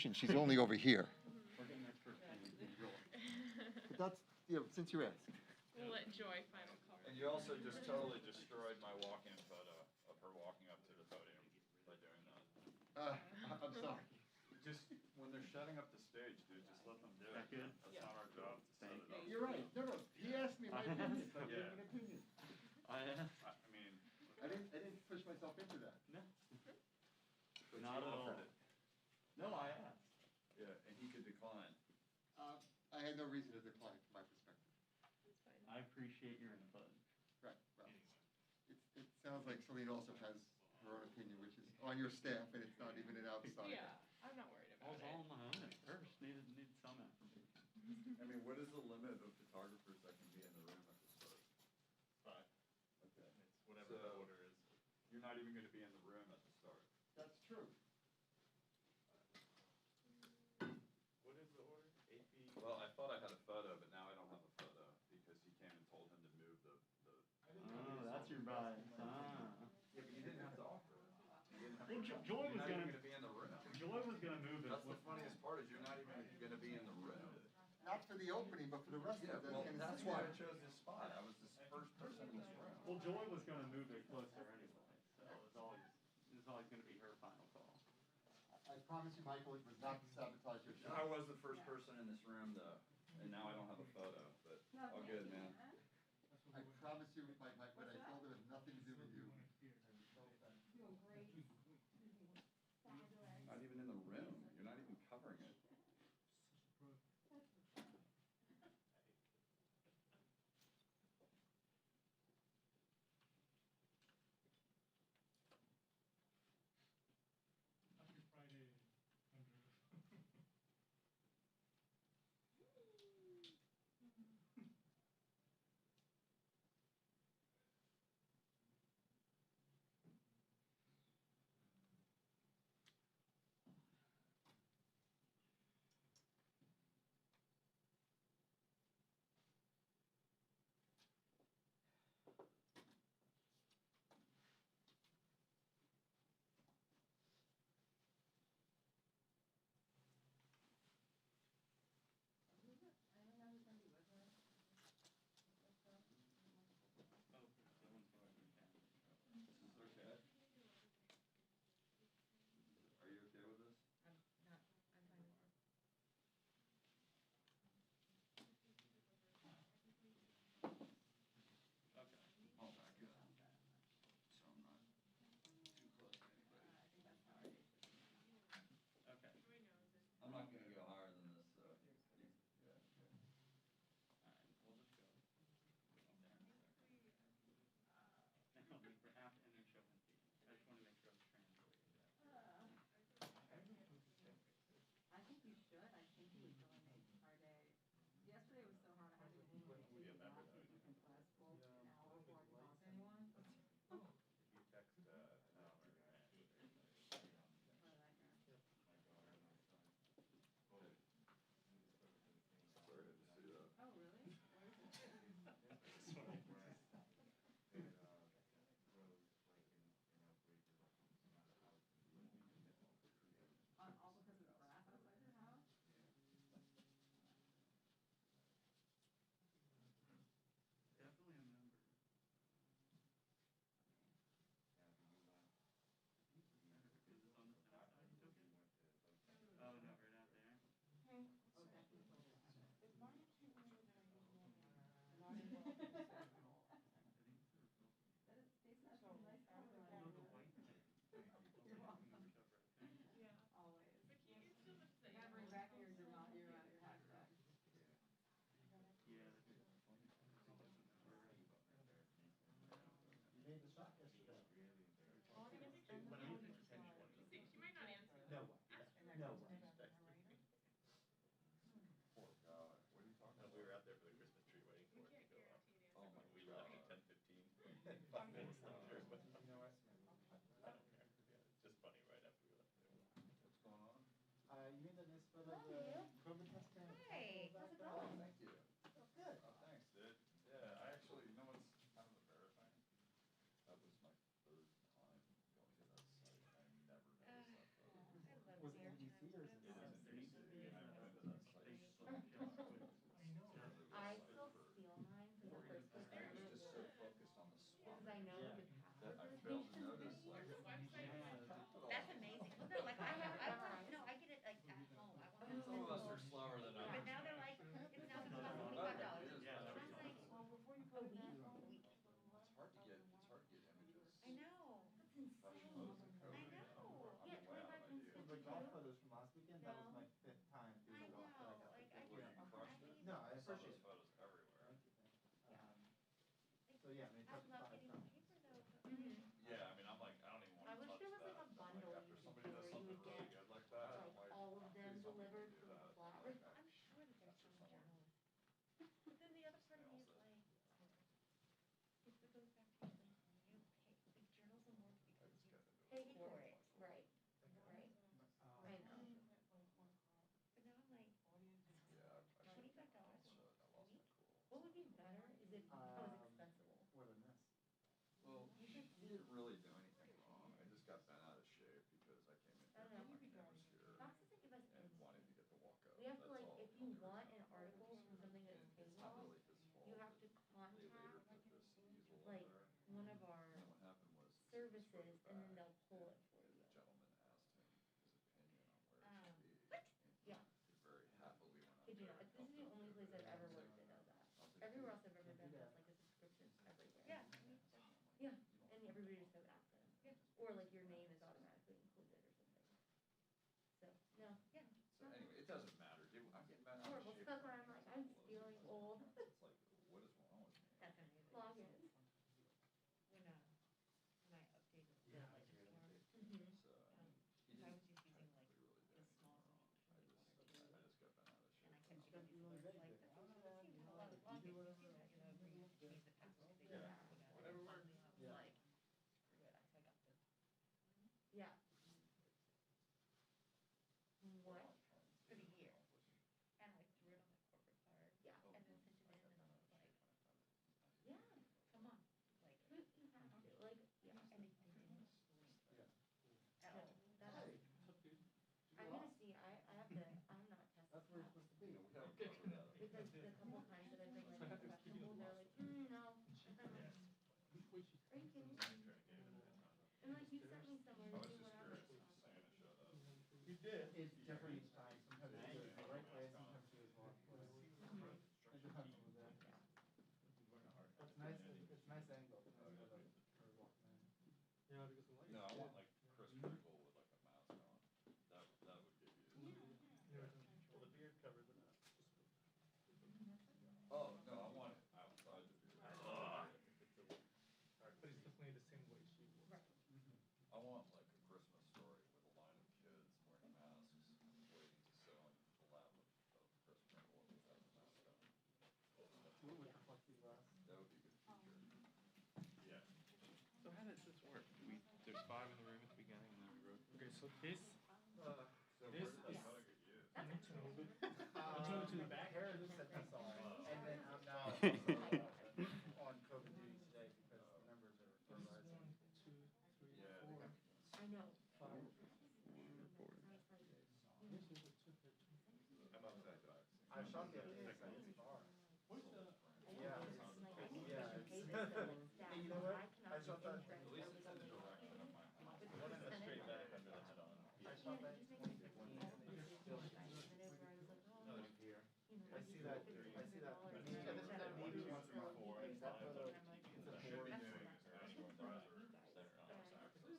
She's only over here. We're getting expert opinion. But that's, since you asked. We'll let Joy final call. And you also just totally destroyed my walk-in photo of her walking up to the podium by doing that. I'm sorry. Just, when they're setting up the stage, dude, just let them do it. That good? That's not our job to set it up. You're right. No, he asked me my opinion, so I gave Yeah. an opinion. I mean. I didn't push myself into that. No. But Not you at all. offered it. No, I asked. Yeah, and he could decline. I had no reason to decline from my perspective. That's fine. I appreciate your input. Right, well, it sounds like Celine also has her own opinion, which is on your staff, and it's not even an outsider. Yeah, I'm not worried I about was it. all on my own at first. Needed some affirmation. I mean, what is the limit of photographers that can be in the room at the start? 5. Okay. It's whatever the order is. You're not even gonna be in the room at the start. That's true. What is the order? 8 feet? Well, I thought I had a photo, but now I don't have a photo because he came and told him to move the. Oh, that's your bias. Yeah, but you didn't have to offer it. You didn't have Well, to. Joy You're was not even gonna- gonna be in the room. Joy was gonna move it. That's the funniest part is you're not even gonna be in the room. Not for the opening, but for the rest Yeah, of it. well, that's why I chose this spot. I was the first person in this room. Well, Joy was gonna move it closer anyway, so it's always gonna be her final call. I promise you, Michael, it was not to sabotage your show. I was the first person in this room though, and now I don't have a photo, but all good, man. I promise you, Mike, what I told her has nothing to do with you. Not even in the room. You're not even covering it. Happy Friday, Andrew. This is okay? Are you okay with this? Okay. I'll back it up. So I'm not too close to anybody. Okay. I'm not gonna go higher than this, so. Yeah, okay. Alright, we'll just go. No, we're after and then show him. I just wanna make sure I'm translating that. I think you should. I think you would really make our day. Yesterday was so hard. I had to do different class book an hour before I could talk to anyone. You text, no, or What a nightmare. Sorry to see that. Oh, really? What is it? All because of the grass outside your house? Definitely a member. Is this on the south side? You took it? Oh, no, right out there. Okay. That is, Jason, that's a nice color. Oh, the white thing. You're welcome. Yeah. Always. But it still looks You that gotta bring back your hashtag. Yeah. You made the shot yesterday. When I was in detention. She might not answer. No, no. Poor guy. What are you talking about? We were out there for the Christmas tree waiting for it to go up. Oh my We left God. at 10:15. 5 minutes later. I don't care. Yeah, it's just funny right after we left there. What's going on? You made a nice photo of COVID test cam. Hey, how's it going? Thank you. Good. Oh, thanks, dude. Yeah, I actually, you know what's kind of embarrassing? That was my third time going to that site. I never noticed that photo. Was it NBC or is it? It is saw those photos everywhere. So, yeah, they I took love 5 getting times. paper though, but like, Yeah, I mean, I'm like, I don't even I wanna wish touch there was that. like a I'm bundle after you could somebody do does where you something would really get, good like that, I'm like, like, all of them please let me delivered do from the that. flower. Like, I'm sure that there's After some someone journals. But then the other part of me is snails like, it. if it goes back to like you pay, like journalism works I because just you get into pay it. for it, right? Right. I know. But now I'm like, Yeah, I should $25 I lost a my cool. what would be better is if it was expensible. More than this. Well, he didn't really do anything wrong. I just got bent out of shape because I came in I here, don't put know. my cameras here, Fox doesn't give us and instant. wanted to get the walkout. We have to That's like, all. if you The only want reason an I article from something that's And been it's not lost, really his fault. you have to that They later contact put this easel in like there. one of our And then what happened was. services and then they'll pull it for And you. the gentleman asked him his opinion on where it should be. What? And Yeah. he very happily went Kid you out not, there this and is the helped only him place do I've it. ever I was worked like, that does that. I was like, Everywhere "Dude, else I've ever been does like a subscription everywhere. Yeah. Yeah, and everybody just goes after them. Yeah. Or like your name is automatically included or something. So, no, yeah. So anyway, it doesn't matter, dude, I'm getting bent out of Horrible shape. stuff where from I'm like, Nancy I'm Pelosi feeling stuff. old. It's like, what is wrong with me? That's amazing. Logins. When I updated the Yeah, I license hear it. form, Mm-hmm. So, I mean, he I didn't was just using like technically really do the anything small wrong. size I one or just, two. I just got bent out of shape. And I from kept not showing being people able like, to- this seems to have a lot of logins, you see that, you know, where you change the password. They Yeah. don't, you know, Whatever and works. finally I was Yeah. like, screw it, so I got this. Yeah. What? For the year. And I threw it on my corporate card. Yeah. And then sent it in and I was like, Yeah. come on, like, You have to, like, yeah. and they didn't screen Yeah. at all. That's, Tough, dude. I'm gonna see, I have to, I'm not tested. That's where you're supposed to be. You know, we haven't covered that. Because the couple times that I've been like questionable, they're like, no. And I'm like, are you kidding me? And like you sent me somewhere I to was do just whatever. curious if Santa showed up. You did. It's different each time. Sometimes it goes the right way, sometimes it goes the wrong way. Mhm. It depends on the day. It's nice, it's nice angle. It's nice for the curve walking in. Yeah, because the light. No, I want like Chris Kringle with like a mask on. That would give you. Well, the beard covers it up. Oh, no, I want it outside the beard. But he's definitely the same way she was. Right. I want like a Christmas story with a line of kids wearing masks, waiting to sit on the lap of Chris Kringle without the mask on. With the plexiglass. That would be a good feature. Yeah. So how does this work? There's 5 in the room at the beginning and then we rotate. Okay, so this, So This where did that is- photo get used? That's I need to move it. actually To the like back. 100% Set this right. on. And then I'm now on COVID duty today because the numbers are rising. 1, 2, 3, Yeah, they 4, got me doing I know. 5. I was like, This is a 2 picture. I'm not that guy. I shot the other Yeah. day, it's far. Where's the? I Yeah, know, it's- it's like, I need yeah, to it's- pay this though, it's that, Hey, you know what? I I cannot shot get that- interest At least over it's in the the direction of my house. With One in the percentage. straight back under the head on. I Yeah, shot it that just makes 20 me think one all day. of this is really bad, and then where I was like, oh, Another gear. you know, I see that, $600 I see that. and Yeah, then this is that I'm maybe like, once in a still while. keeping That it, photo, and I'm like, it's a What I should be board. doing is asking That's browser not you guys, center but house access.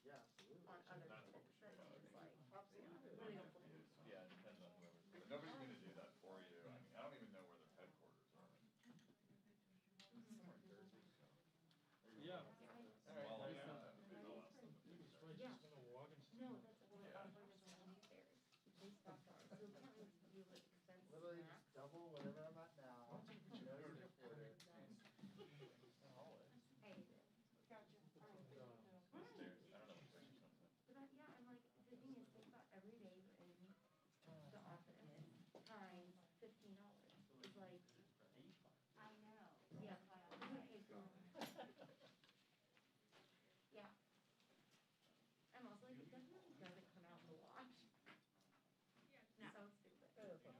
Yeah, absolutely. on other That's things, what we should but probably it's do. like, Absolutely. really don't believe it. Yeah, it depends on whoever's. But nobody's gonna do that for you. I mean, I don't even know where their headquarters are. Somewhere in Jersey, so. Yeah. Well, Alright, yeah, nice. that'd be awesome. He was right, Yeah. she's gonna walk and she's No, gonna. that's what I'm upstairs. They stocked on, so we can't really do like expensive Literally snacks. just double whatever I'm at now. You know you can afford it. I hate it. Upstairs. I don't know what section comes in. But yeah, I'm like, the thing is, think about every day you're in the office times $15. It's like, I know. yeah, That's why I you was would like, pay for yeah. I'm also like, it definitely doesn't come out in the wash. No. So stupid.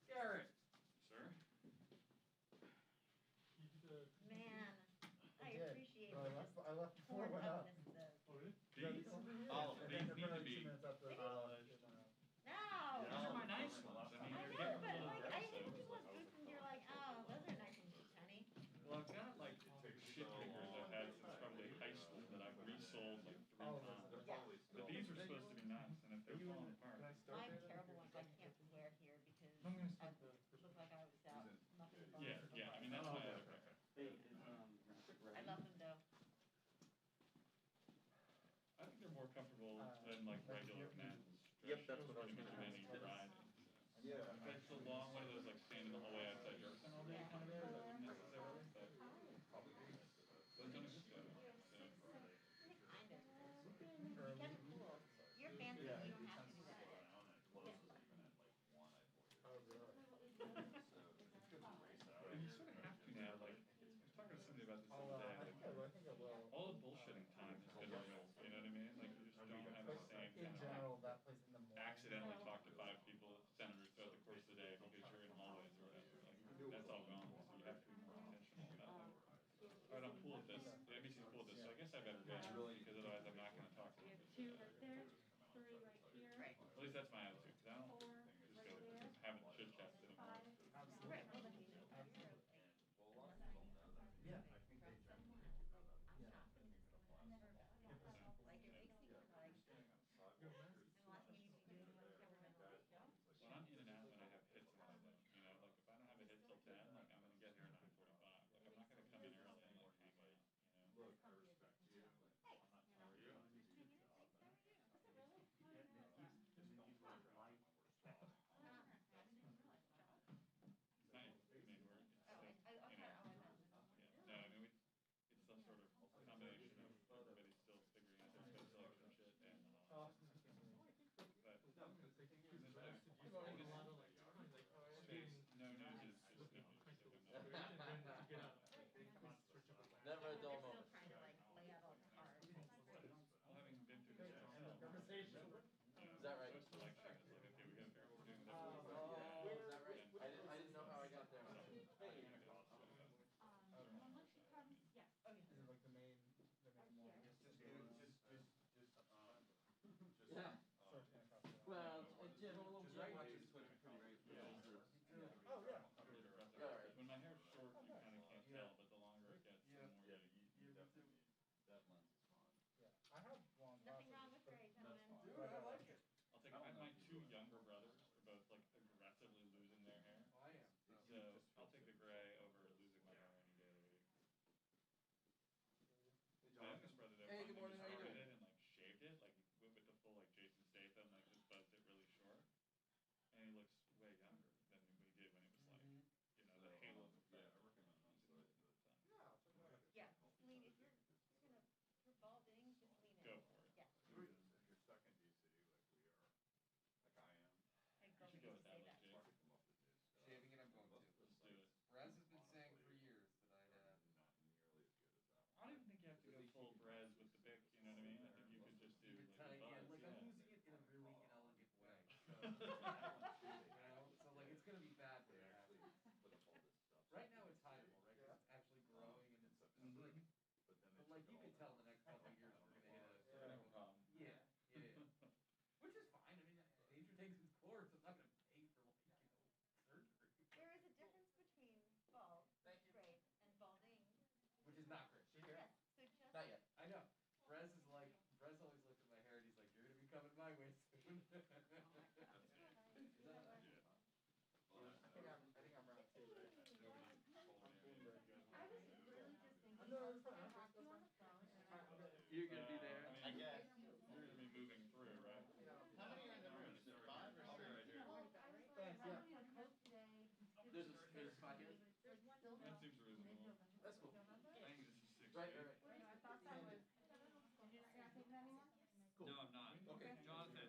Garrett. Sir? man, I did. appreciate No, this I left before it poured went up. upness though. Oh, really? These? Oh, And these then need to another be 2 minutes after, polished. No. These are my nice ones. I mean, I they're know, getting a but little like, I aggressive. hate people with boots and you're like, oh, those are nice and neat, honey. Well, I've got like shit pickers I've had since probably high school that I've resold like 3 Oh, times. Yeah. But these are supposed to be nice, and if they're falling apart. Can I start I'm there then? terrible ones I can't wear here because comfortable than like regular men's. Yep, that's what I was pretty much gonna in any ask. variety. Yeah. But it's a long one of those like stand in the hallway outside your all day kind of areas. I wouldn't necessarily, but Probably the best of it. those don't exist. Kind of. Early. Kind of cool. You're fancy, Yeah. you don't have to do that. Closes even at like 1, I believe. Oh, really? So it's good to race out. And you sort of have to now. Like I was talking to somebody about this the I'll, other day. I think I will, I think I will. All the bullshitting time has been removed. You know what I mean? Like you just don't have the same In kind of general, that place in the morning. accidentally talk to 5 people, senators throughout the course of the day because you're in hallways or whatever. Like that's all gone. So you have to be more intentional about that. All right, I'm cool with this. The NBC's cool with this. So I guess I better go because otherwise I'm not going to talk to them. Two right there, three right here. Right. At least that's my attitude. Because I don't just go having chit chats anymore. Absolutely. Right. Absolutely. Well, a lot of people know that. Yeah. I think they genuinely know that. Yeah. Like it makes you like, Good man. unless you need to do any like government work. Well, I'm in and out when I have hits and when I don't. You know, like if I don't have a hit till 10, like I'm going to get here at 9:45. Like I'm not going to come in early and like hang out. You know. Look, I respect you. I'm not telling you not to do your job. Just don't put your life on the worst spot. It's nice. I mean, we're it's Oh, still, okay, you know. oh, I know. Yeah, no, I mean, it's some sort of combination of everybody's still figuring out their space selection shit and the Oh. holidays. But No, because the thing is, space, I've been no news is just no news. like, Like, I'm not, to get up. Never a dull They're moment. still trying to like lay out all the cards. well, having been through this myself, Conversation. Is that right? post election, it's like, okay, we got to figure out what we're doing. Oh, is that right? I didn't know how I got there. Is it like the main one? Yeah. Sorry, can I copy that? Well, yeah, a little Just right. watching Twitter pretty regularly. Oh, yeah. When my hair's short, you kind of can't tell, but the longer it gets, the more Yeah, you. you definitely, that lens is fine. Yeah. I have long Nothing glasses, wrong with but- gray, gentlemen. Dude, I like it. I'll take my 2 younger brothers are both like aggressively losing their hair. I am. So I'll take the gray over losing my hair any day of the week. My youngest brother though Hey, good finally morning, how you started doing? it and like shaved it, like went with the full like Jason Statham, like just buzzed it really short. And he looks way younger than he did when it was like, you know, the halo effect. Yeah, I recommend that. Yeah, I'll check it out. Yeah, lean, if you're gonna, if you're balding, just lean in. Go for it. Yeah. Because if you're stuck in DC like we are, like I am, My You girlfriend should go used with to that say one, that. Jake. come up with this. Shaving it, I'm going to. Let's do it. Brez has been saying for years that not nearly as good as that I don't even think you have to go full Brez with the Bic, you know what I mean? I think you could just do you like can the tell, yeah, buzz, like I'm yeah. losing it in a really inelegant way. So, you know, so like it's gonna be bad when They it actually happens. put up all this stuff. Right now it's hideable, right? 'Cause it's actually growing and it's like, But then but they like took you it can all tell down. the next couple of years we're gonna hit a No problem. yeah, which is fine. I mean, nature takes its course. I'm not gonna pay for like surgery, There is a difference between bald, Thank you. great, and balding. which is not great. Yes, so just. Not yet. I know. Brez is like, Brez always looks at my hair and he's like, you're gonna be coming my way soon. Is that enough? I think I'm around 2. I was really just thinking. No, it's fine. I That's talked to you on fine. the phone and I. You're gonna be there. I I mean, guess. you're gonna be moving through, right? How many are in the room? Is it 5 or 6? Thanks, yeah. There's a spot here. That seems reasonable. That's cool. I think this is 6. Right. I thought that was, you're not taking that anymore? No, I'm not. Okay. Jonathan.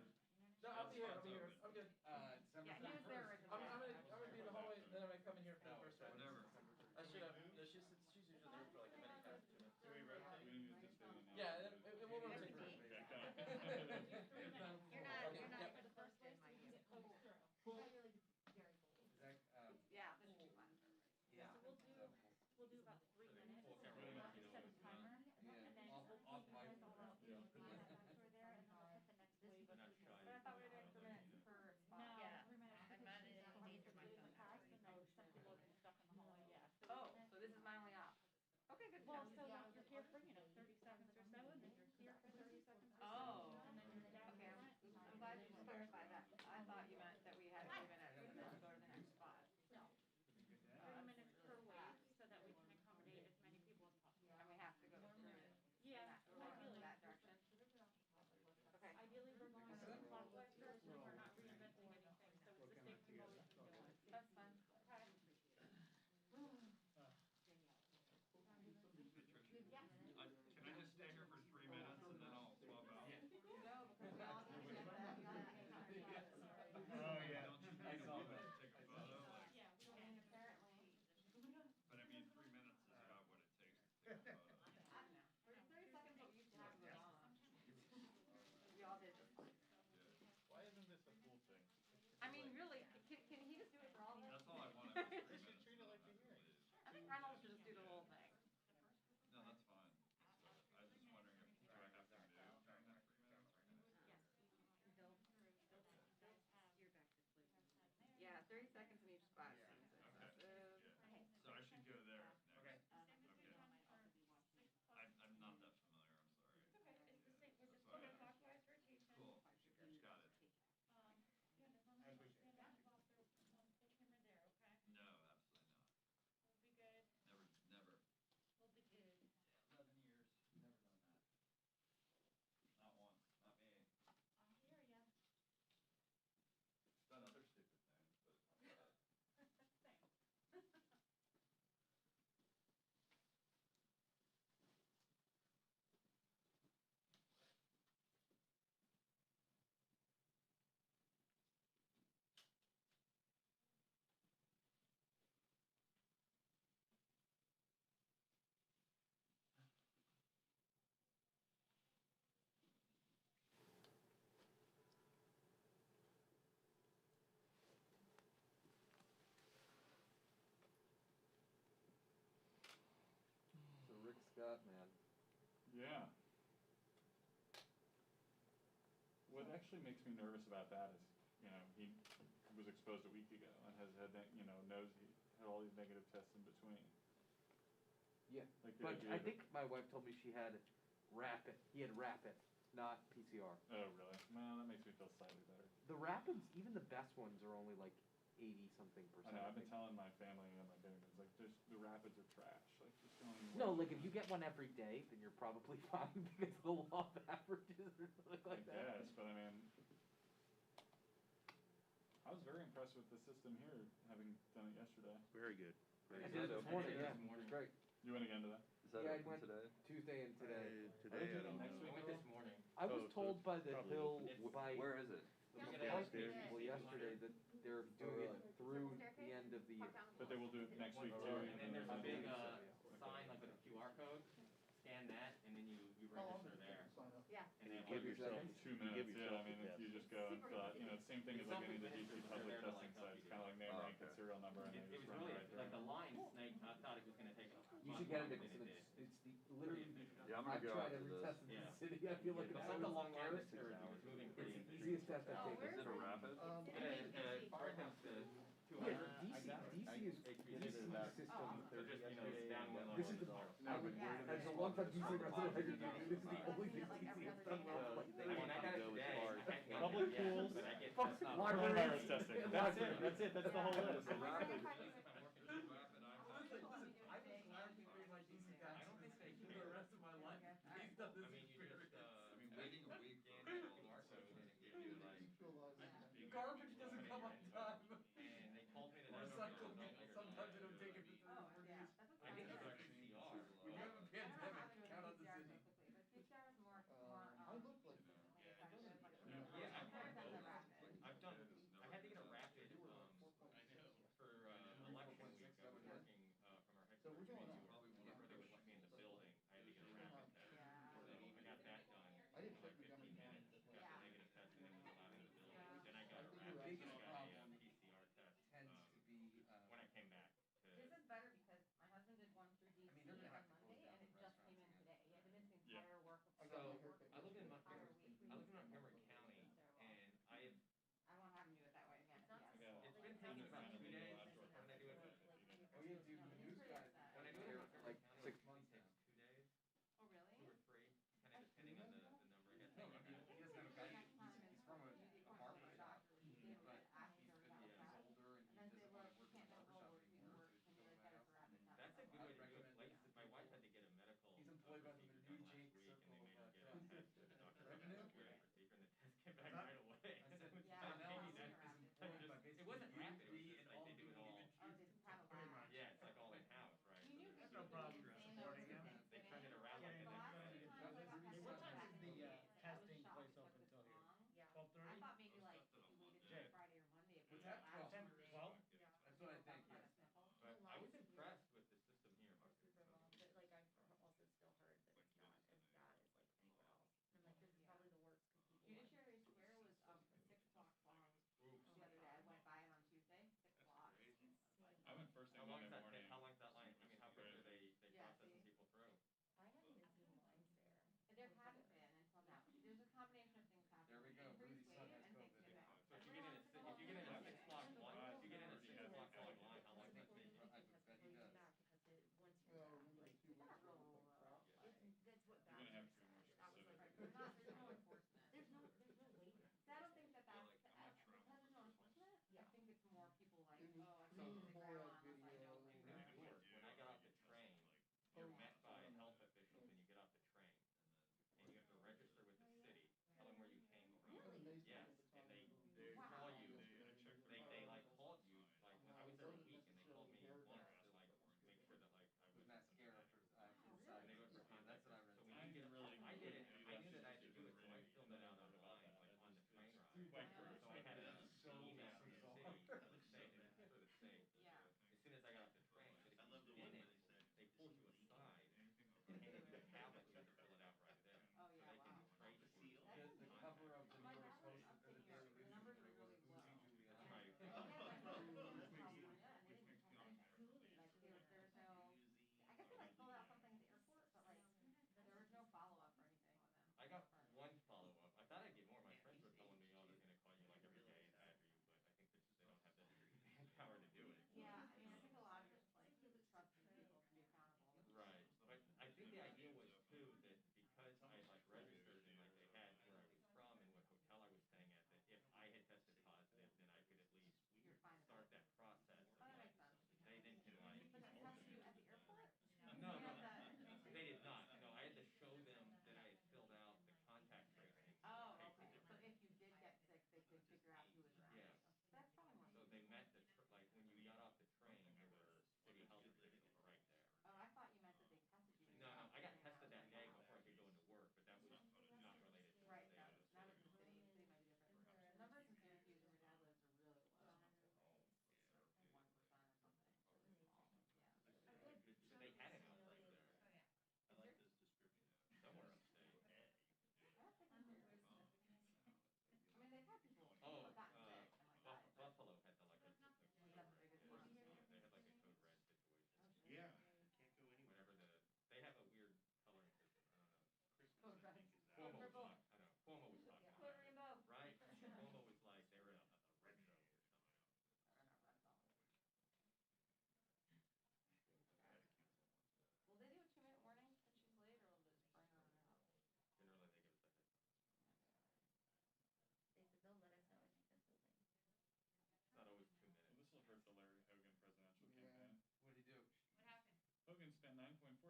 No, I'll be here. I'm good. December Yeah, he was there 31st. originally. I'm gonna be in the hallway, and then I might come in here for the first one. Whatever. I should have. No, she's usually there for like a minute and a half, 2 minutes. Do we rotate? We need to stay on now. Yeah, it will rotate. Okay, go. You're not, Okay, you're not yep. for the first in my view. Is that, Yeah, this is fun. yeah. We'll do about 3 minutes. Okay, really nice. Set a timer. Yeah, off my. But I thought we were doing 3 minutes per spot. Yeah, I'm not in any danger of my phone. Oh, so this is my only op. Okay, good. Well, so you're here for, 30 seconds or so, and then you're here for 30 seconds or so. Oh. And then you're down. Okay, I'm glad you clarified that. I thought you meant that we had 3 minutes and then go to the next spot. No. 3 minutes per wave, so that we can accommodate as many people as possible. And we have to go through Yeah, that, ideally. that direction. really, can he just do it for all of us? That's all I wanted. They should treat it like a hearing. I think Reynolds should just do the whole thing. No, that's fine. I was just wondering if, do I have to move during that 3 minutes? Yeah, 30 seconds in each spot Yeah. seems Okay, excessive. good. So I should go there next. Okay. Okay. I'm not that familiar, I'm sorry. It's okay, it's the same, we're just Okay. doing clockwise rotation. Cool, got it. Yeah, as long I as you appreciate stand that. up while there's the camera there, okay? No, absolutely not. We'll be good, Never. we'll be good. 11 years, never done that. Not once, not me. I hear ya. Done other stupid things, but not that. Same. So Rick Scott, man. Yeah. What actually makes me nervous about that is, he was exposed a week ago and has had that, knows he had all these negative tests in between. Yeah, Like the but idea I that- think my wife told me she had rapid. He had rapid, not PCR. Oh, really? Well, that makes me feel slightly better. The rapids, even the best ones, are only like 80-something%. I know, I've been think. telling my family and my family, like, the rapids are trash. Like, just don't even No, waste like if your you get one every day, then you're probably fine because the law of averages or something I like that. guess, but I mean, I was very impressed with the system here, having done it yesterday. Very good. I did it this morning, yeah, it was great. You went again today? Is that Yeah, I open went- today? Tuesday and today. Today, I don't Next know. week? I went this morning. I was Oh, so told it's by the probably Hill, open. by Where is it? the Yeah, park downstairs. people yesterday, that they're doing it through the end of the year. But they will do it next week too. And then there's a big, Yeah. sign like with a QR code, scan that, and then you register there. Yeah. And they Give upload your yourself stuff. 2 minutes, Give yeah, yourself I mean, the if you test. just go and fill out, same thing as like any of the DC public They're to, testing like, help sites, you kind of like name, Oh, rank, and okay. serial number, and It they was just run really, right like, the there. line snake, I thought it was gonna take a You lot should get it longer because than it did. it's literally, Yeah, I'm gonna I've go tried after every this. test in the Yeah. city, I feel like It's it's like the always long hours. canvas surge, it was moving It's pretty. the easiest test I've Oh, taken. where Is it a rapid? Right next to Yeah, DC is, DC system. So just, it's downwind level. This is the, I would, Yeah. as a long-time DC resident, I could do, this is the only thing Like DC every has other done day. well. Like, I mean, I got it Go as today. far I as- can't get Public it yet, pools. but I get Fuck, tested out. library. Coronavirus testing, that's it, that's the whole list. The rapid. Honestly, listen, I was glad you paid my DC taxes. I don't think they for the rest of my life based on this I mean, you experience. just, I mean, waiting a week for scan all the this QR code and it gives you like, Garbage doesn't come on time. and they told me that I don't Recycle, know later. sometimes they don't take it for 3 or 4 days. I think it's like PCR. We have a pandemic, count on the city. But PCR is more, I look like effective, like, Yeah, I've better done than the both. rapid. I've done, I had to get a rapid, for, election week, I was working, from our So we're headquarters, going up. before they would let me in the building, I had to get a rapid test. Yeah. So I got that done I didn't in like check the 15 government minutes, got the Yeah. negative test, and then was allowed in the building. Yeah. Then I got a I think rapid, you're then I got right. a PCR test, Tends to be, when I came back to. His is better because my husband did one through DC I mean, they're gonna on have to close Monday down and it the just came in restaurants today. He had to miss the Yeah. entire work. I So, got my haircut I live in entire Montgomery, week. I live in Montgomery County, and I have, I won't have him do it that way again. It's not Yes. Yeah. it's been taking about 2 days when I do it. oh yeah, dude, the news guys. When I do it in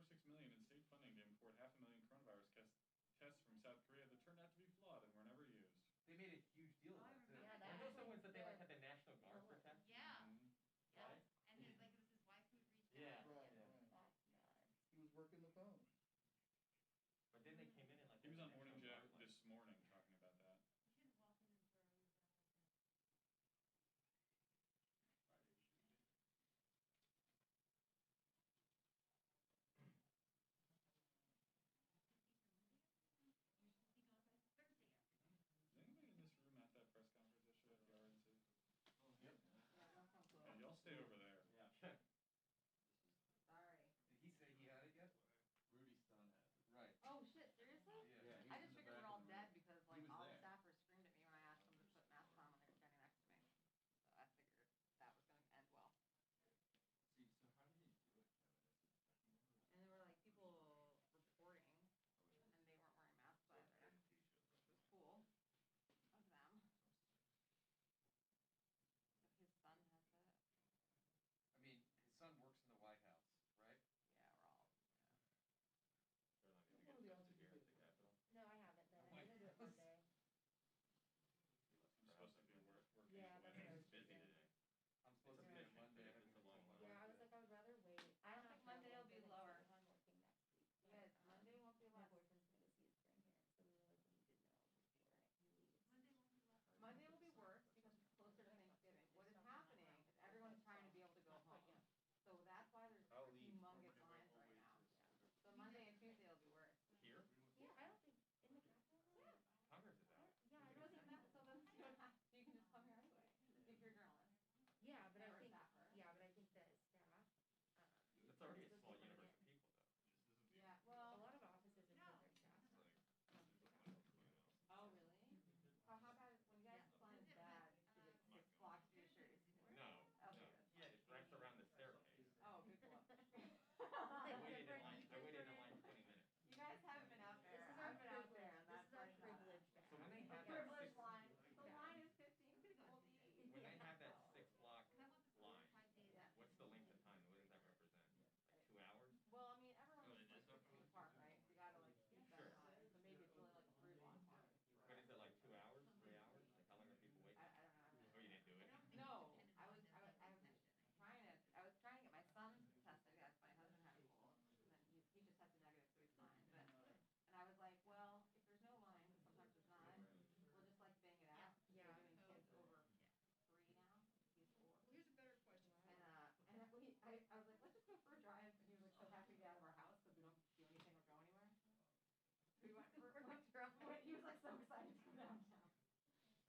$6 million in state funding to import 500,000 coronavirus tests from South Korea that turned out to be flawed and were never used. They made a huge deal of I that too. remember that. Weren't those the ones that they like had the National Guard protect? Yeah, Mhm. yeah, Right? and he's like, it was his wife who reached Yeah. out. Right, Yeah. right. That's nuts. He was working the phone. But then they came in and like. He was on the Morning National Joe Guard, like- this morning talking about that. You should walk in and throw your breath like that. You're supposed to be gone by Thursday afternoon. Is anybody in this room at that press conference yesterday at the RNC? Yep. Yeah, that's not Yeah, close. y'all stay over there. Yeah. Sorry. Did he say he had it yet? Rudy's son had it. Right. Oh, shit, seriously? Yeah. I just figured we're all dead because He like was all the there. staffers screamed at me when I asked them to put masks on when they were standing next to me. So I figured that was gonna end well. See, so how did he do it, Kevin? And there were like people reporting and they weren't wearing masks either, which was cool of them. But his son has it. I mean, his son works in the White House, right? Yeah, we're all. Caroline, did you One get of the to officers here at did. the Capitol? No, I haven't been. Why I did it not? Monday. I'm supposed to be working. Yeah, for that's the what I White was Busy thinking. today. I'm supposed to It's be a there mission, Monday. but I it's haven't a long been one. Yeah, I was like, I would rather wait. I don't think Monday will be lower. If I'm working next week. You guys, Monday won't be My less. boyfriend's gonna go see his grandparents, so we were like, we need to know before he leaves. Monday won't be less. Monday will be worse because it's closer to Thanksgiving. What is happening is everyone's trying to be able to go home. So that's why there's I'll leave. humongous lines right now. So Monday and Tuesday will be worse. Here? Yeah, I don't think, in the Capitol? Yeah. Congress is out. Yeah, I It don't doesn't think, matter, so then you don't have, you can just come here anyway, if you're a journalist. yeah, but I Or a think, staffer. yeah, but I think that staff, It's already a supposed to small bring universe it- of people, though. Yeah, a well, lot of offices have No. put their staff It's like, come to the it's Capitol. like, you know. oh, really? How bad is, when you guys flying his dad, is it 6 blocks to your street? No, Okay, no. good. Yeah, it wraps around the staircase. Oh, good call. I waited in different- line, I waited in line 20 minutes. You guys haven't been out there. This is our I've been out privilege, there and this that's is our like privilege badass. back. So when they The have that privilege six, line, the Yeah. line is 15 feet old. when they have that 6 block line, Yeah. what's the length of time? What does that represent? Like 2 hours? Well, I mean, everyone Oh, is they did like 6 something? feet apart, right? So you gotta like keep that Sure. in mind. So maybe it's only like a 3 block line. But is it like 2 hours, 3 hours? Like how long are people waiting? I don't know. Oh, you didn't do it? No, I was trying to get my son tested, yes, my husband had a cold, and then he just tested negative, so he's fine, but, and I was like, well, if there's no line, sometimes there's not, we'll just like bang it out. Yeah. We're doing kids over 3 now, he's 4. Well, here's a better question. I was like, let's just go for a drive, and he was like so happy to get out of our house, because we don't do anything or go anywhere. We went for, he was like so excited to go downtown.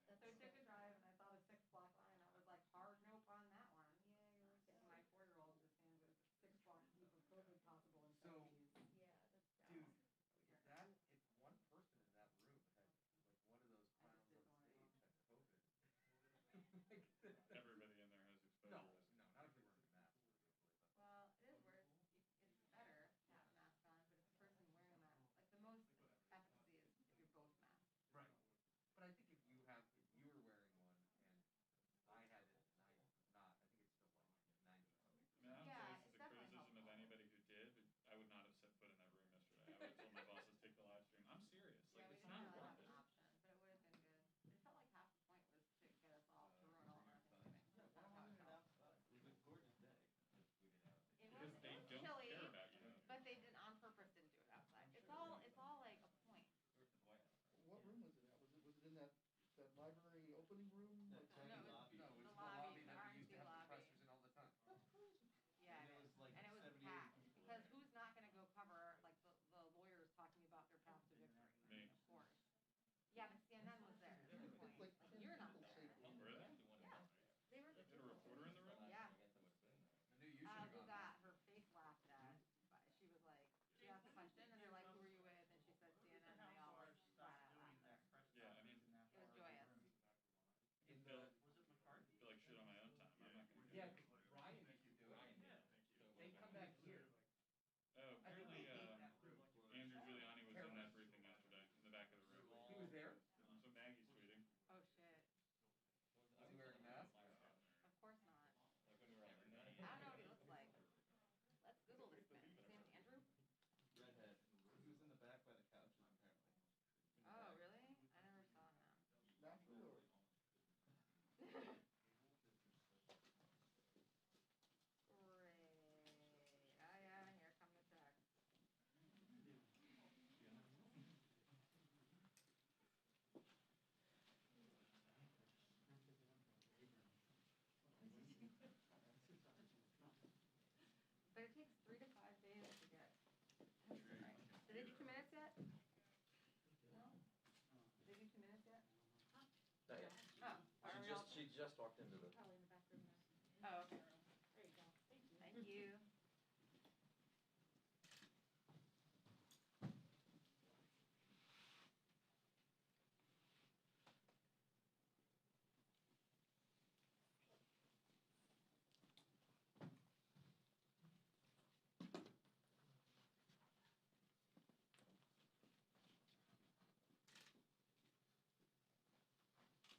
So we took a drive, and I saw the 6 block line, and I was like, hard nope on that one. Yeah, you're right. And my 4-year-old just hands it 6 blocks deep of COVID possible So- infections. Yeah, that's sad. Dude, if that, if one person in that room had, like, one of those clowns on stage had COVID. Like, Everybody in there has exposure no, risk. no, not if they weren't masked. Well, it is worse. It's better to have a mask on, but if the person wearing a mask, like the most efficacy is if you're both masked. Right. But I think if you were wearing one and I had it and I was not, I think it's still like 90 something. I mean, I don't Yeah, say it's this is a definitely criticism of helpful. anybody who did, but I would not have set foot in that room yesterday. I would have told my bosses, take the live stream. I'm serious. Yeah, Like, we it's didn't not really worth have it. an option, but it would have been good. It felt like half the point was to get us all to ruin all of our Thanksgiving. That's kind of how it felt. It was a gorgeous day. We did have. It Because was, they it was don't chilly, care about you. but they didn't on purpose didn't do it outside. It's all like a point. Versus White House. What room was it at? Was it in that library opening room? That Like, tiny No, it was lobby. No, it's The the lobby, lobby the that we used to RNC have the lobby. pressers in all the time. That's crazy. Yeah, And there was like and it was 78 packed, people because there. who's not gonna go cover, like, the lawyers talking about their path to victory? Me. Of course. Yeah, but CNN was there, that's the point. It's like Like, 10 you're not people there. say- Were they? Yeah. They were. Did a reporter in the room? Yeah. I knew you should have Who gone. got her face laughed at, but she was like, she asked a question, and they're like, who are you with? And she said CNN, and they all like flat out laughed at her. Yeah, I mean, It was joyous. In feel, the, feel like shit on my own time. I'm not gonna do yeah, it. 'cause Ryan used to do it. Ryan did. Yeah. So it They wasn't- come back here. Oh, apparently, Andrew Giuliani was in that briefing yesterday in the back of the room. He was there? Uh-huh. just walked into the. Probably in the bathroom there. Oh, okay. There you go. Thank you. Thank you.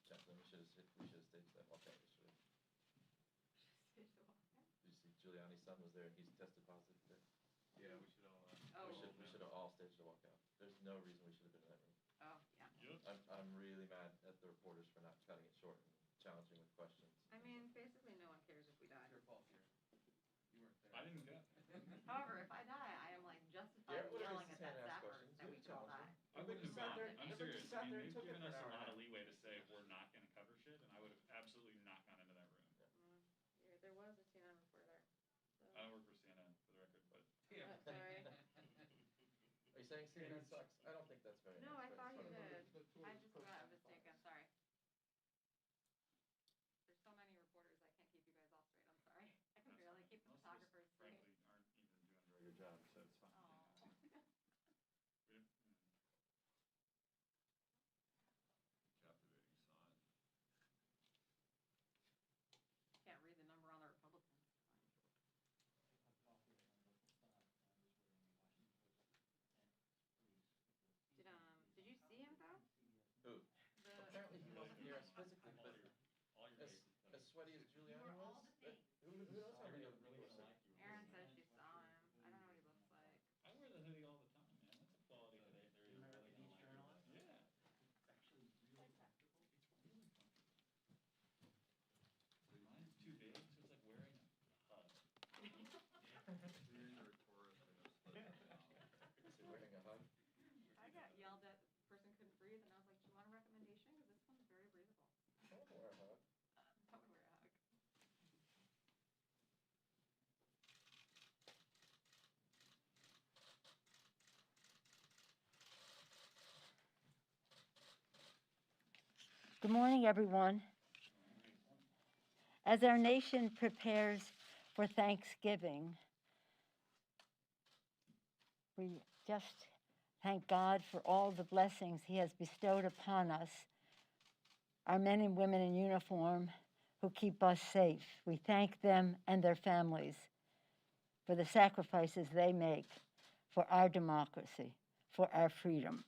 Jacqueline, we should have staged that walkout yesterday. Did you see Giuliani's son was there and he's tested positive today? Yeah, we should all. Oh. We should have all staged a walkout. There's no reason we should have been in that room. Oh, yeah. Yep. I'm really mad at the reporters for not cutting it short and challenging with questions. I mean, basically, no one cares if we die. Your fault, Karen. You weren't there. I didn't get. However, if I die, I am like justified Garrett would've yelling raised at his that hand and asked staffer questions. that we You could all challenged die. him. I wouldn't have sat gone. there- I'm everybody serious. just sat I there mean, and they've took it given for us an a hour lot and a of leeway to say we're not gonna cover shit, and I would have absolutely not gone into that room. Yeah, there was a CNN reporter there. So. I don't work for CNN, for the record, but Yeah. Sorry. Are you saying CNN sucks? I don't think that's very No, nice. I but thought it's you funny. did. The tour I was just posted got on mistaken. Fox. Sorry. There's so many reporters, I can't keep you guys all straight. I'm sorry. I can that's barely fine. keep the Most of us, photographers straight. frankly, aren't even doing a very good job, so it's fine. Oh. We didn't, Can't read the number on the Republicans. Did you see him though? Who? The Apparently he wasn't here physically, but all your as, bases as sweaty as Giuliani were all was, the things. who knows how many other people are sick? Aaron says she saw him. I don't know what he looks like. I wear the hoodie all the time, man. That's a quality hoodie. They're really American gonna Beach like Journal? it. Yeah, It's actually really practical. it's really comfortable. Mine's too big, so it's like wearing a hug. Is he wearing a hug? I got yelled at. The person couldn't breathe, and I was like, "Do you want a recommendation? Because this one's very breathable." I would wear a hug. I would wear a hug. Good morning, everyone. As our nation prepares for Thanksgiving, we just thank God for all the blessings He has bestowed upon us, our men and women in uniform who keep us safe. We thank them and their families for the sacrifices they make for our democracy, for our freedom.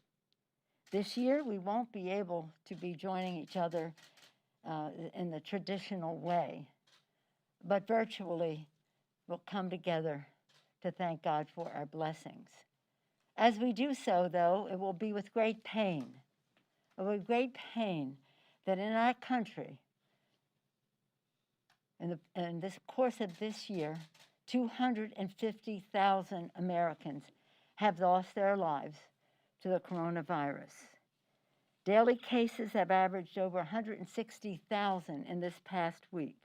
This year, we won't be able to be joining each other in the traditional way, but virtually we'll come together to thank God for our blessings. As we do so, though, it will be with great pain. It will be great pain that in our country, in this course of this year, 250,000 Americans have lost their lives to the coronavirus. Daily cases have averaged over 160,000 in this past week.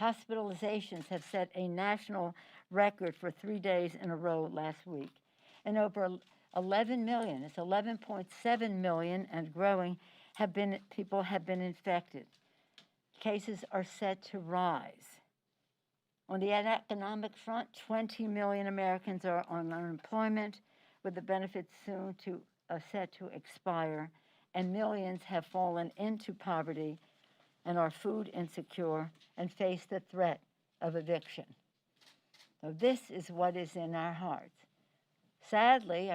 Hospitalizations have set a national record for 3 days in a row last week. And over 11 million, it's 11.7 million and growing, people have been infected. Cases are set to rise. On the economic front, 20 million Americans are on unemployment, with the benefits soon set to expire, and millions have fallen into poverty and are food insecure and face the threat of eviction. So this is what is in our hearts. Sadly,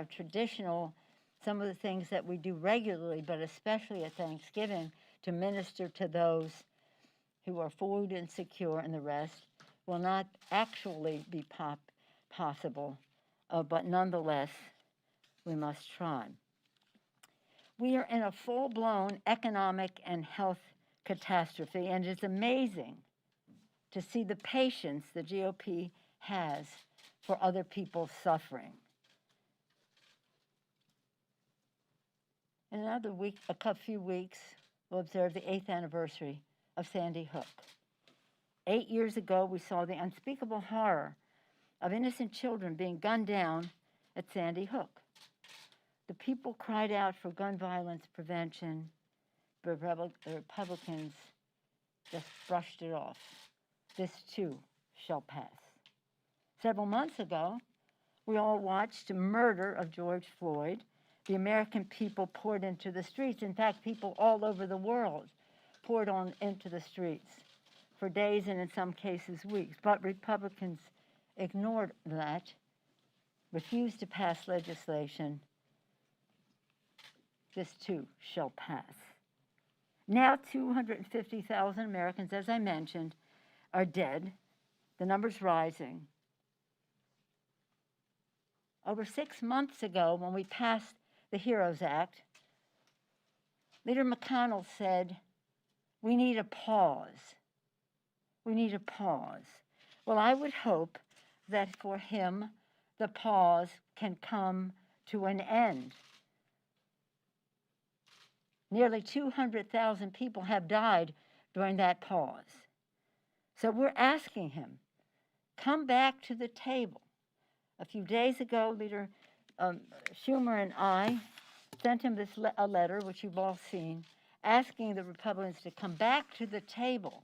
some of the things that we do regularly, but especially at Thanksgiving, to minister to those who are food insecure and the rest, will not actually be possible, but nonetheless, we must try. We are in a full-blown economic and health catastrophe, and it's amazing to see the patience the GOP has for other people's suffering. In another week, few weeks, we'll observe the 8th anniversary of Sandy Hook. 8 years ago, we saw the unspeakable horror of innocent children being gunned down at Sandy Hook. The people cried out for gun violence prevention. The Republicans just brushed it off. This too shall pass. Several months ago, we all watched the murder of George Floyd. The American people poured into the streets. In fact, people all over the world poured on into the streets for days and in some cases weeks. But Republicans ignored that, refused to pass legislation. This too shall pass. Now 250,000 Americans, as I mentioned, are dead. The number's rising. Over 6 months ago, when we passed the HEROES Act, Leader McConnell said, we need a pause. We need a pause. Well, I would hope that for him, the pause can come to an end. Nearly 200,000 people have died during that pause. So we're asking him, come back to the table. A few days ago, Leader Schumer and I sent him a letter, which you've all seen, asking the Republicans to come back to the table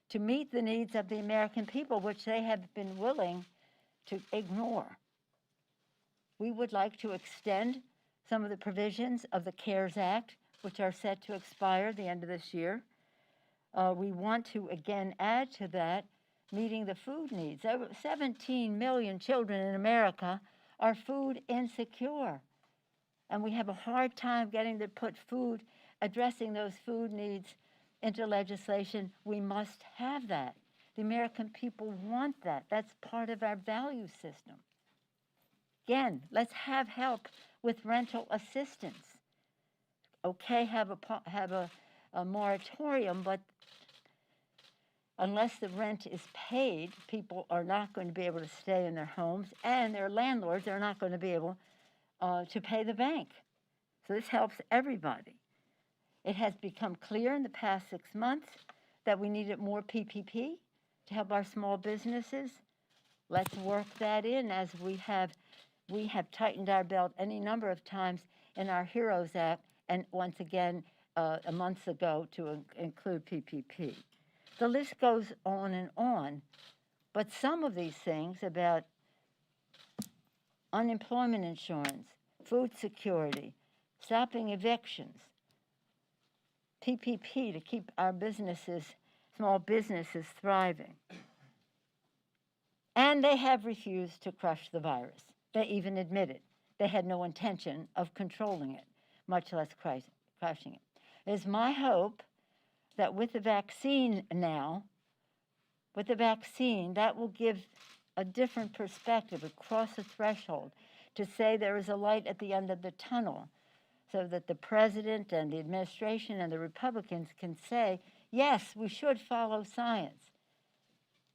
to meet the needs of the American people, which they have been willing to ignore. We would like to extend some of the provisions of the CARES Act, which are set to expire at the end of this year. We want to, again, add to that meeting the food needs. Over 17 million children in America are food insecure. And we have a hard time getting to put food, addressing those food needs into legislation. We must have that. The American people want that. That's part of our value system. Again, let's have help with rental assistance. Okay, have a moratorium, but unless the rent is paid, people are not going to be able to stay in their homes, and their landlords are not going to be able to pay the bank. So this helps everybody. It has become clear in the past 6 months that we needed more PPP to help our small businesses. Let's work that in, as we have tightened our belt any number of times in our HEROES Act, and once again a month ago to include PPP. The list goes on, but some of these things about unemployment insurance, food security, stopping evictions, PPP to keep our businesses, small businesses, thriving. And they have refused to crush the virus. They even admitted they had no intention of controlling it, much less crushing it. It is my hope that with the vaccine now, that will give a different perspective across the threshold to say there is a light at the end of the tunnel, so that the president and the administration and the Republicans can say, yes, we should follow science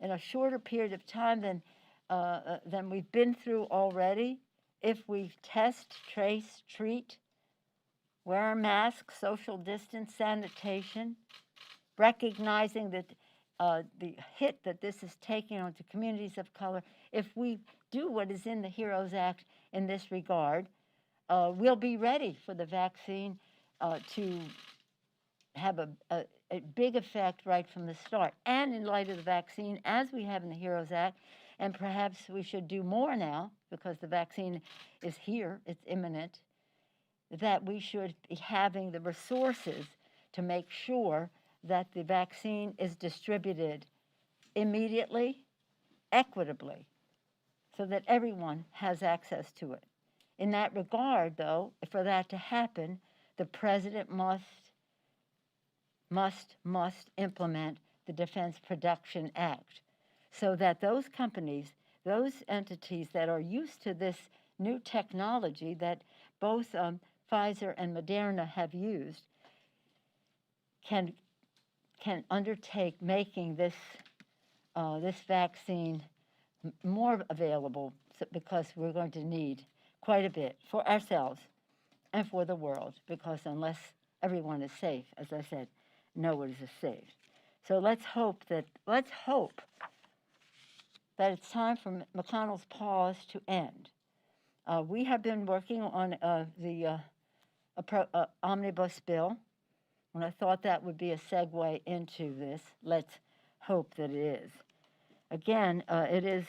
in a shorter period of time than we've been through already. If we test, trace, treat, wear a mask, social distance, sanitation, recognizing that the hit that this is taking onto communities of color, if we do what is in the HEROES Act in this regard, we'll be ready for the vaccine to have a big effect right from the start. And in light of the vaccine, as we have in the HEROES Act, and perhaps we should do more now because the vaccine is here, it's imminent, that we should be having the resources to make sure that the vaccine is distributed immediately, equitably, so that everyone has access to it. In that regard, though, for that to happen, the president must implement the Defense Production Act, so that those companies, those entities that are used to this new technology that both Pfizer and Moderna have used can undertake making this vaccine more available, because we're going to need quite a bit for ourselves and for the world, because unless everyone is safe, as I said, no one is safe. So let's hope that it's time for McConnell's pause to end. We have been working on the omnibus bill And I thought that would be a segue into this. Let's hope that it is. Again, it is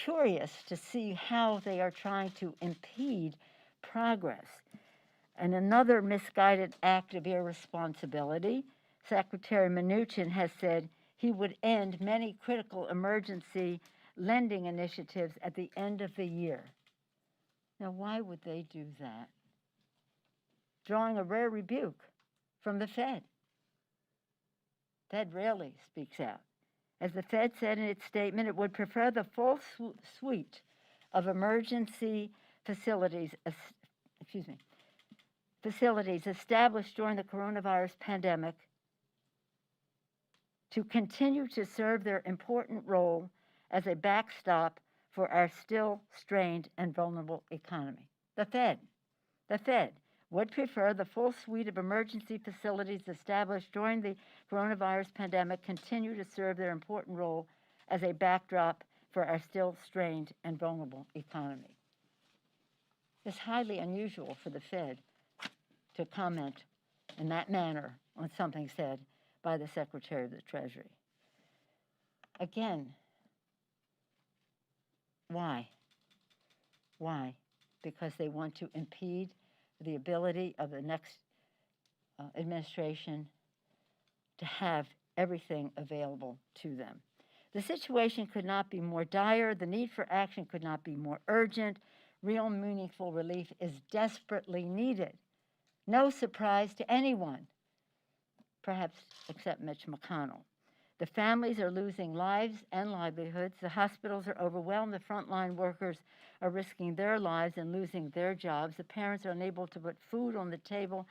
curious to see how they are trying to impede progress. And another misguided act of irresponsibility, Secretary Mnuchin has said he would end many critical emergency lending initiatives at the end of the year. Now, why would they do that? Drawing a rare rebuke from the Fed. Fed rarely speaks out. As the Fed said in its statement, it would prefer the full suite of emergency facilities established during the coronavirus pandemic to continue to serve their important role as a backstop for our still strained and vulnerable economy. The Fed would prefer the full suite of emergency facilities established during the coronavirus pandemic continue to serve their important role as a backdrop for our still strained and vulnerable economy. It's highly unusual for the Fed to comment in that manner on something said by the Secretary of the Treasury. Again, why? Why? Because they want to impede the ability of the next administration to have everything available to them. The situation could not be more dire. The need for action could not be more urgent. Real meaningful relief is desperately needed. No surprise to anyone, perhaps except Mitch McConnell. The families are losing lives and livelihoods. The hospitals are overwhelmed. The frontline workers are risking their lives and losing their jobs. The parents are unable to put food on the table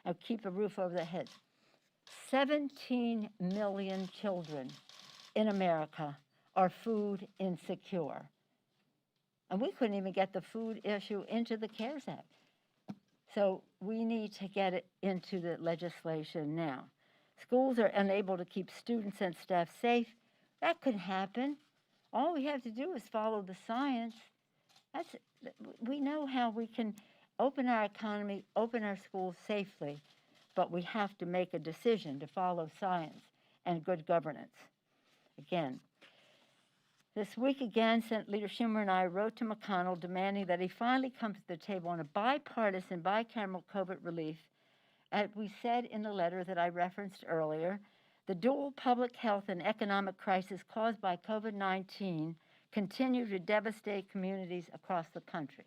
and keep a roof over their heads. 17 million children in America are food insecure. And we couldn't even get the food issue into the CARES Act. So we need to get it into the legislation now. Schools are unable to keep students and staff safe. That could happen. All we have to do is follow the science. We know how we can open our economy, open our schools safely, but we have to make a decision to follow science and good governance. Again, this week again, Senator Leader Schumer and I wrote to McConnell demanding that he finally come to the table on a bipartisan, bicameral COVID relief. As we said in the letter that I referenced earlier, the dual public health and economic crisis caused by COVID-19 continue to devastate communities across the country.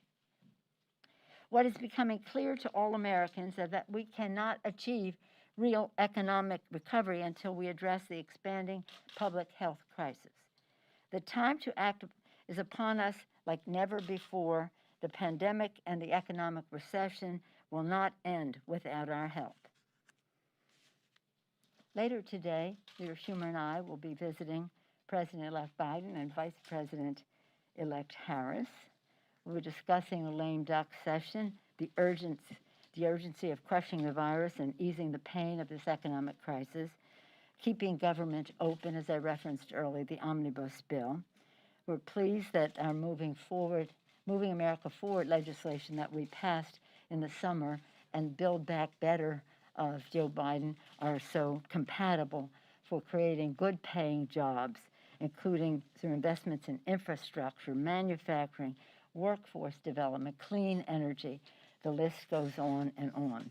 What is becoming clear to all Americans is that we cannot achieve real economic recovery until we address the expanding public health crisis. The time to act is upon us like never before. The pandemic and the economic recession will not end without our help. Later today, Leader Schumer and I will be visiting President-elect Biden and Vice President-elect Harris. We're discussing the lame duck session, the urgency of crushing the virus and easing the pain of this economic crisis, keeping government open, as I referenced earlier, the omnibus bill. We're pleased that our Moving America Forward legislation that we passed in the summer and Build Back Better of Joe Biden are so compatible for creating good-paying jobs, including through investments in infrastructure, manufacturing, workforce development, clean energy. The list goes on and on.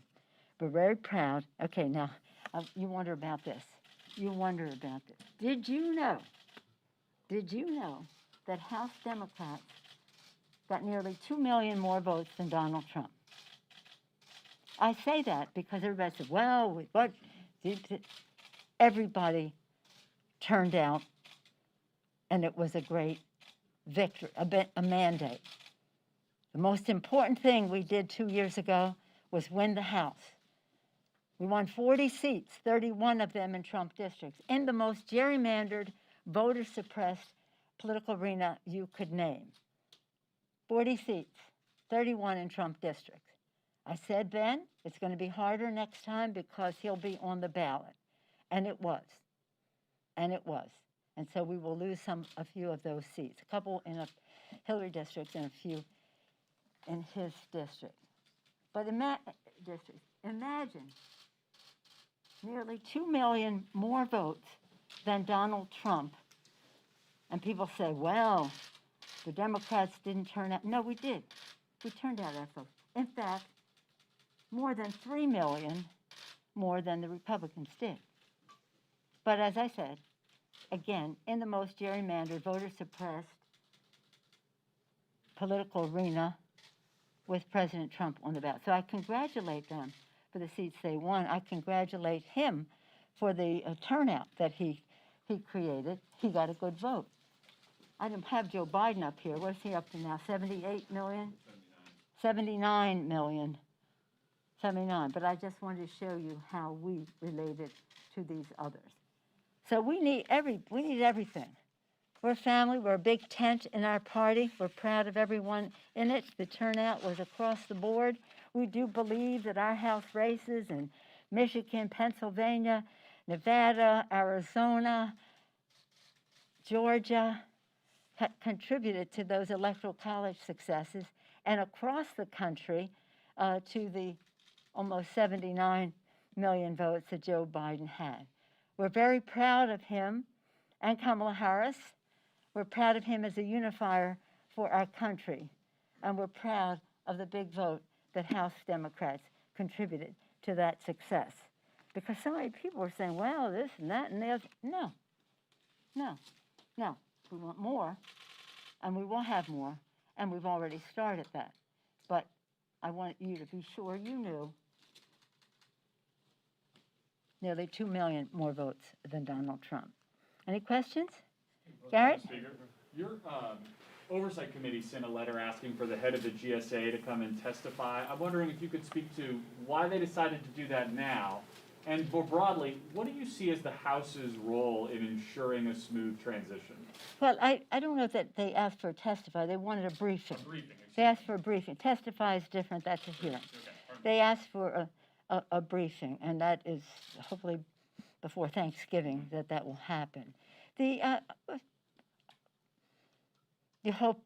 We're very proud. Okay, now, you wonder about this. Did you know that House Democrats got nearly 2 million more votes than Donald Trump? I say that because everybody said, well, what? Everybody turned out, and it was a great victory, a mandate. The most important thing we did 2 years ago was win the House. We won 40 seats, 31 of them in Trump districts, in the most gerrymandered, voter-suppressed political arena you could name. 40 seats, 31 in Trump districts. I said then, it's going to be harder next time because he'll be on the ballot. And it was. And so we will lose a few of those seats, a couple in Hillary districts and a few in his district. But imagine nearly 2 million more votes than Donald Trump. And people say, well, the Democrats didn't turn out. No, we did. We turned out our votes. In fact, more than 3 million more than the Republicans did. But as I said, again, in the most gerrymandered, voter-suppressed political arena with President Trump on the ballot. So I congratulate them for the seats they won. I congratulate him for the turnout that he created. He got a good vote. I don't have Joe Biden up here. What's he up to now? 78 million? 79 million. 79. But I just wanted to show you how we related to these others. So we need everything. We're a family. We're a big tent in our party. We're proud of everyone in it. The turnout was across the board. We do believe that our House races in Michigan, Pennsylvania, Nevada, Arizona, Georgia contributed to those electoral college successes, and across the country to the almost 79 million votes that Joe Biden had. We're very proud of him and Kamala Harris. We're proud of him as a unifier for our country, and we're proud of the big vote that House Democrats contributed to that success. Because so many people are saying, well, this and that and the other. No. We want more, and we will have more, and we've already started that. But I want you to be sure you knew nearly 2 million more votes than Donald Trump. Any questions? Garrett? Your Oversight Committee sent a letter asking for the head of the GSA to come and testify. I'm wondering if you could speak to why they decided to do that now, and more broadly, what do you see as the House's role in ensuring a smooth transition? Well, I don't know that they asked for a testify. They wanted a briefing. They asked for a briefing. Testify is different. That's a hearing. They asked for a briefing, and that is hopefully before Thanksgiving that will happen. You hope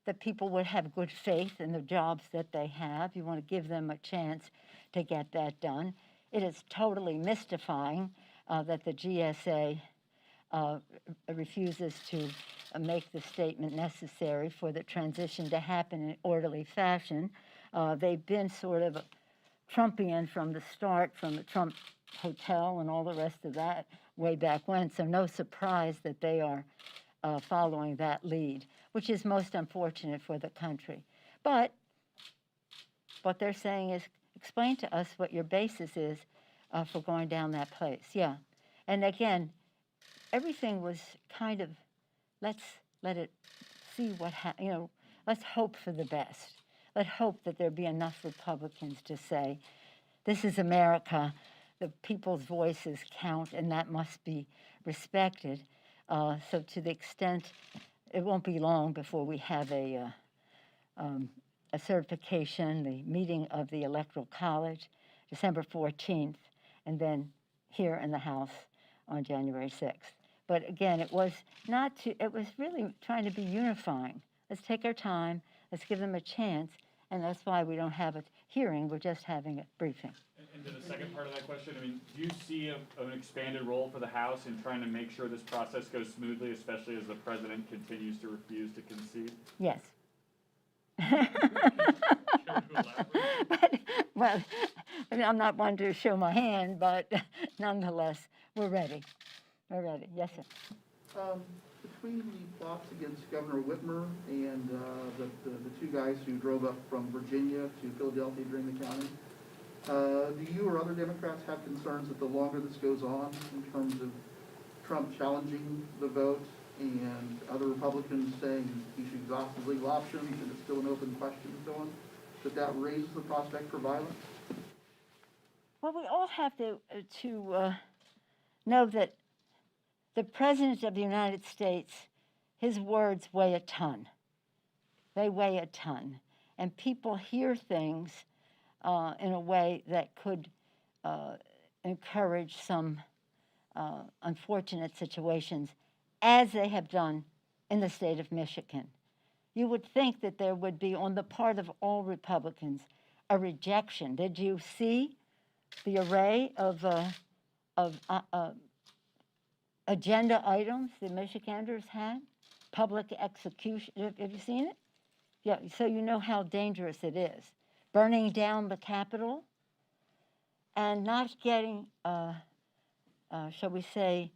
that people would have good faith in the jobs that they have. You want to give them a chance to get that done. It is totally mystifying that the GSA refuses to make the statement necessary for the transition to happen in an orderly fashion. They've been sort of Trumpian from the start, from the Trump Hotel and all the rest of that way back when, so no surprise that they are following that lead, which is most unfortunate for the country. But what they're saying is, explain to us what your basis is for going down that place. Yeah. And again, everything was kind of, let's let it see what happens, let's hope for the best. Let's hope that there be enough Republicans to say, this is America, the people's voices count, and that must be respected. So to the extent, it won't be long before we have a certification, the meeting of the Electoral College, December 14th, and then here in the House on January 6th. But again, it was really trying to be unifying. Let's take our time, let's give them a chance, and that's why we don't have a hearing, we're just having a briefing. And to the second part of that question, do you see an expanded role for the House in trying to make sure this process goes smoothly, especially as the president continues to refuse to concede? Yes. Well, I'm not one to show my hand, but nonetheless, we're ready. We're ready. Yes, sir. Between the plots against Governor Whitmer and the two guys who drove up from Virginia to Philadelphia during the counting, do you or other Democrats have concerns that the longer this goes on in terms of Trump challenging the vote and other Republicans saying he should exhaust his legal options and it's still an open question and so on, that raises the prospect for violence? Well, we all have to know that the President of the United States, his words weigh a ton. They weigh a ton. And people hear things in a way that could encourage some unfortunate situations, as they have done in the state of Michigan. You would think that there would be, on the part of all Republicans, a rejection. Did you see the array of of agenda items the Michiganders had, public execution. Have you seen it? Yeah, so you know how dangerous it is. Burning down the Capitol and not getting, shall we say,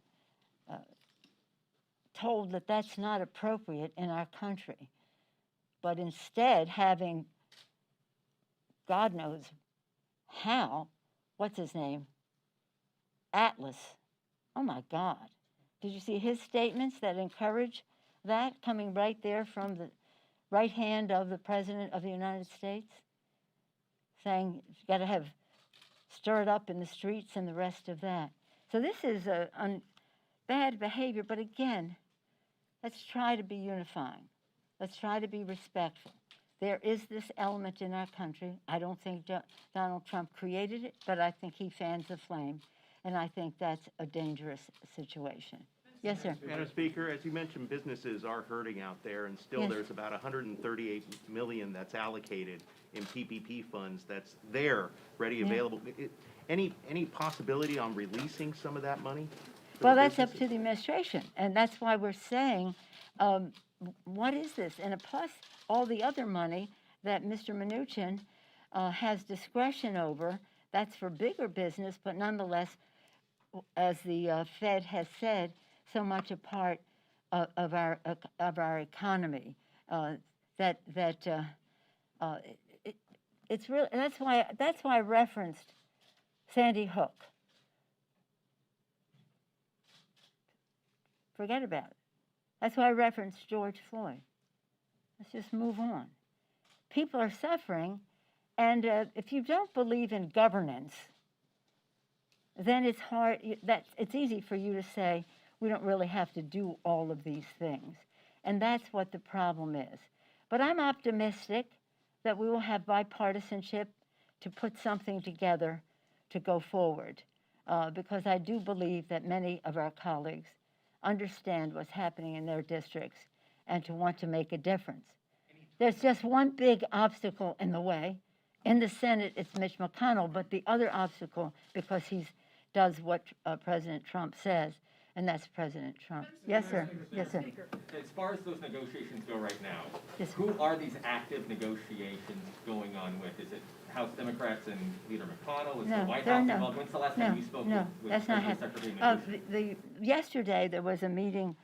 told that that's not appropriate in our country, but instead having, God knows how, what's his name? Atlas. Oh my God. Did you see his statements that encourage that coming right there from the right hand of the President of the United States? Saying you got to have stir it up in the streets and the rest of that. So this is bad behavior, but again, let's try to be unifying. Let's try to be respectful. There is this element in our country. I don't think Donald Trump created it, but I think he fans the flame, and I think that's a dangerous situation. Yes, sir. Madam Speaker, as you mentioned, businesses are hurting out there, and still Yes. there's about 138 million that's allocated in PPP funds that's there, ready, Yeah. available. Any possibility on releasing some of that money? for Well, the that's up to businesses? the administration, and that's why we're saying, what is this? And plus, all the other money that Mr. Mnuchin has discretion over, that's for bigger business, but nonetheless, as the Fed has said, so much a part of our economy it's really that's why I referenced Sandy Hook. Forget about it. That's why I referenced George Floyd. Let's just move on. People are suffering, and if you don't believe in governance, then it's hard. It's easy for you to say we don't really have to do all of these things, and that's what the problem is. But I'm optimistic that we will have bipartisanship to put something together to go forward, because I do believe that many of our colleagues understand what's happening in their districts and to want to make a difference. There's just one big obstacle in the way. In the Senate, it's Mitch McConnell, but the other obstacle, because he does what President Trump says, and that's President Trump. Yes, sir. Yes, sir. As far as those negotiations go right now, Yes, sir. who are these active negotiations going on with? Is it House Democrats and Leader McConnell? Is the White House involved? When's the last time you spoke with that's not Treasury happening. Secretary? Yesterday, there was a meeting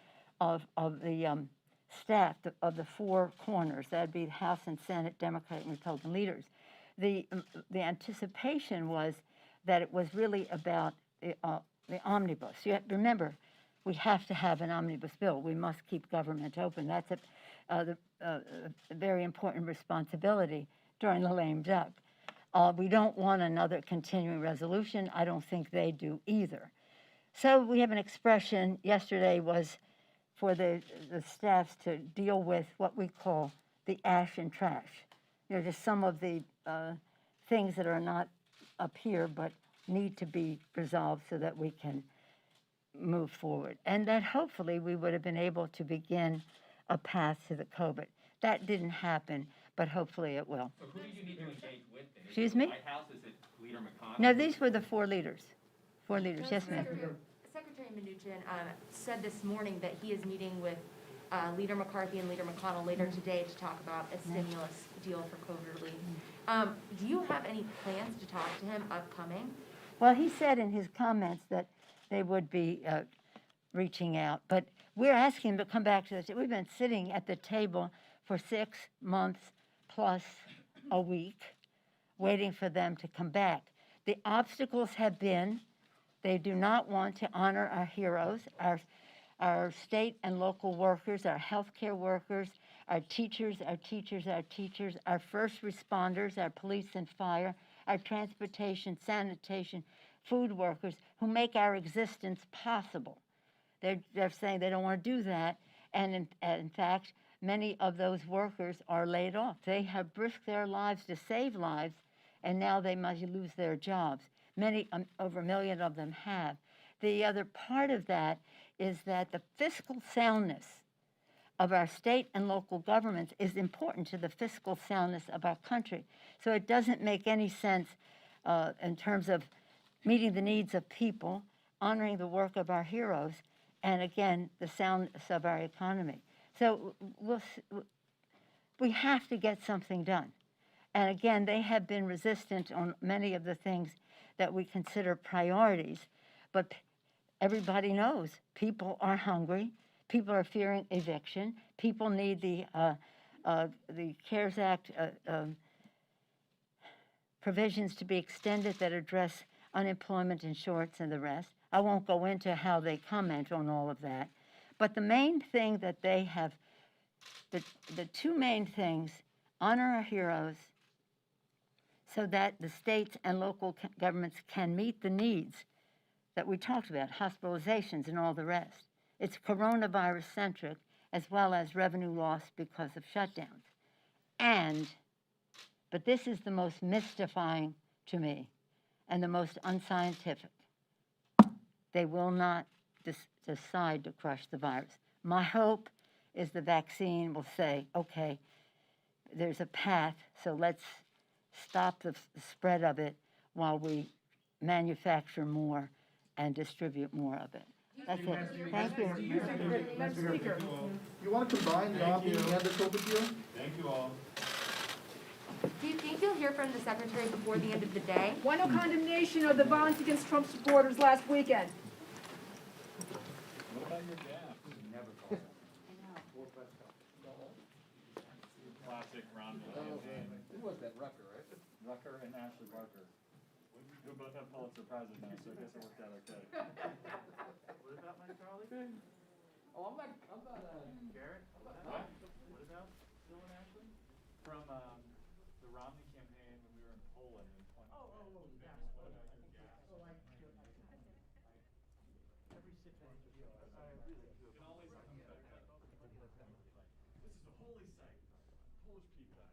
of the staff of the four corners. That'd be the House and Senate, Democrat and Republican leaders. The anticipation was that it was really about the omnibus. You have, remember, we have to have an omnibus bill. We must keep government open. That's a very important responsibility during the lame duck. We don't want another continuing resolution. I don't think they do either. So we have an expression, yesterday was for the staffs to deal with what we call the ash and trash. You know, just some of the things that are not up here but need to be resolved so that we can move forward. And that hopefully we would have been able to begin a path to the COVID. That didn't happen, but hopefully it will. So who do you need to engage with then? Excuse Is it me? the White House? Is it Leader McConnell? No, these were the four leaders. Four leaders, yes, ma'am. Secretary Mnuchin said this morning that he is meeting with Leader McCarthy and Leader McConnell later today to talk about a stimulus deal for COVID relief. Do you have any plans to talk to him upcoming? Well, he said in his comments that they would be reaching out, but we're asking him to come back to this. We've been sitting at the table for 6 months plus a week, waiting for them to come back. The obstacles have been they do not want to honor our heroes, our state and local workers, our healthcare workers, our teachers, our first responders, our police and fire, our transportation, sanitation, food workers who make our existence possible. They're saying they don't want to do that, and in fact, many of those workers are laid off. They have risked their lives to save lives, and now they must lose their jobs. Many, over 1 million of them have. The other part of that is that the fiscal soundness of our state and local governments is important to the fiscal soundness of our country. So it doesn't make any sense in terms of meeting the needs of people honoring the work of our heroes, and again, the soundness of our economy. So we have to get something done. And again, they have been resistant on many of the things that we consider priorities, but everybody knows people are hungry, people are fearing eviction, people need the CARES Act provisions to be extended that address unemployment insurance and the rest. I won't go into how they comment on all of that. But the main thing that they have, the two main things, honor our heroes so that the states and local governments can meet the needs that we talked about, hospitalizations and all the rest. It's coronavirus centric as well as revenue loss because of shutdowns. But this is the most mystifying to me and the most unscientific. They will not decide to crush the virus. My hope is the vaccine will say, okay, there's a path, so let's stop the spread of it while we manufacture more and distribute more of it. That's it. Thank you. Madam Speaker, you want to combine the omni and the COVID deal? Thank you all. Do you think you'll hear from the secretary before the end of the day? Why no condemnation of the violence against Trump supporters last weekend? What about your dad? Classic Ron campaign. Who was that, Rucker, right? Rucker and Ashley Barker. Who both have Pulitzer Prizes now, so I guess it worked out okay. What about my colleague? Oh, I'm not, Garrett? What? What about Bill and Ashley? From the Romney campaign when we were in Poland in 20. Yeah. What about your gas? Every six months or so. I really do. You can always come back up. This is a holy site. Polish people.